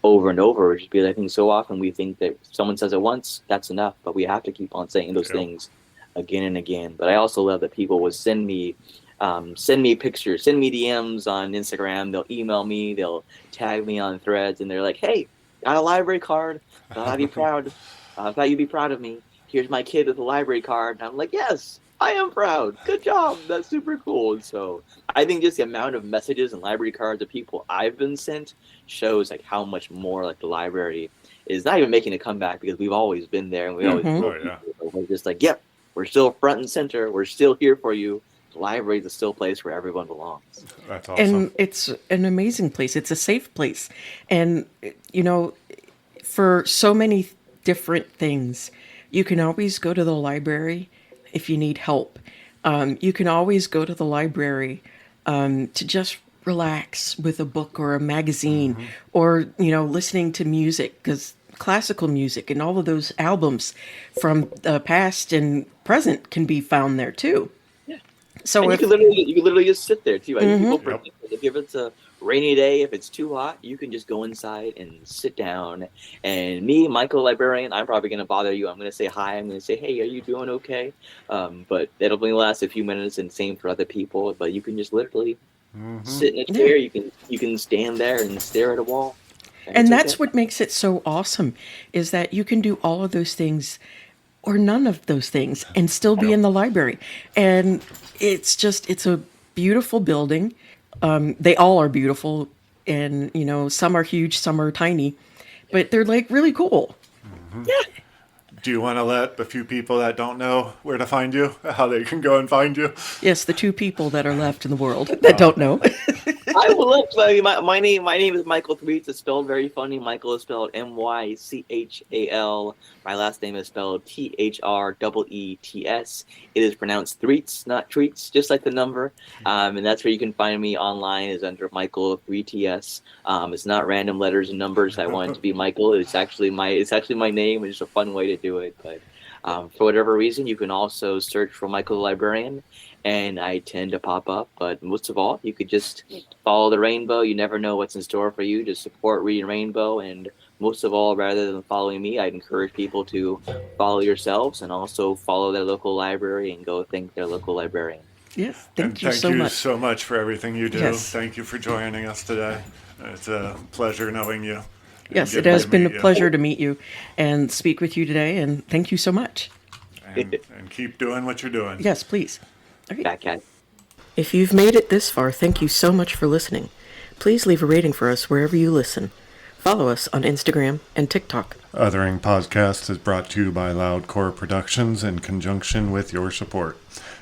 over and over. Just because I think so often we think that if someone says it once, that's enough, but we have to keep on saying those things again and again. But I also love that people would send me pictures, send me DMs on Instagram. They'll email me, they'll tag me on Threads, and they're like, hey, got a library card. Thought I'd be proud. Thought you'd be proud of me. Here's my kid with a library card. And I'm like, yes, I am proud. Good job. That's super cool. And so I think just the amount of messages and library cards of people I've been sent shows like how much more like the library is not even making a comeback, because we've always been there, and we always we're just like, yep, we're still front and center. We're still here for you. The library is still a place where everyone belongs.
That's awesome.
And it's an amazing place. It's a safe place. And, for so many different things, you can always go to the library if you need help. You can always go to the library to just relax with a book or a magazine, or, listening to music, because classical music and all of those albums from the past and present can be found there too. So
you can literally just sit there too. I mean, people if it's a rainy day, if it's too hot, you can just go inside and sit down. And me, Mychal Librarian, I'm probably going to bother you. I'm going to say hi. I'm going to say, hey, are you doing okay? But that'll only last a few minutes, and same for other people. But you can just literally sit in a chair. You can stand there and stare at a wall.
And that's what makes it so awesome, is that you can do all of those things or none of those things and still be in the library. And it's a beautiful building. They all are beautiful, and some are huge, some are tiny, but they're like really cool.
Do you want to let the few people that don't know where to find you, how they can go and find you?
Yes, the two people that are left in the world that don't know.
I will look. My name is Mychal Threets. It's spelled very funny. Michael is spelled Mychal. My last name is spelled Threets. It is pronounced Threets, not Treats, just like the number. And that's where you can find me online. Is under Mychal 3TS. It's not random letters and numbers. I want it to be Michael. It's actually my name. It's just a fun way to do it. But for whatever reason, you can also search for Michael the Librarian, and I tend to pop up. But most of all, you could just follow the rainbow. You never know what's in store for you. Just support Reading Rainbow. And most of all, rather than following me, I'd encourage people to follow yourselves and also follow their local library and go thank their local librarian.
Yes,
Thank you so much for everything you do.
Yes.
Thank you for joining us today. It's a pleasure knowing you.
Yes, it has been a pleasure to meet you and speak with you today, and thank you so much.
And keep doing what you're doing.
Yes, please. Okay.
Back at it.
If you've made it this far, thank you so much for listening. Please leave a rating for us wherever you listen. Follow us on Instagram and TikTok.
Othering Podcast is brought to you by Loudcore Productions in conjunction with your support.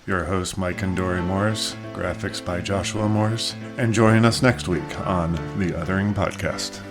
Your host, Mike and Dory Morris, graphics by Joshua Morris, and join us next week on the Othering Podcast.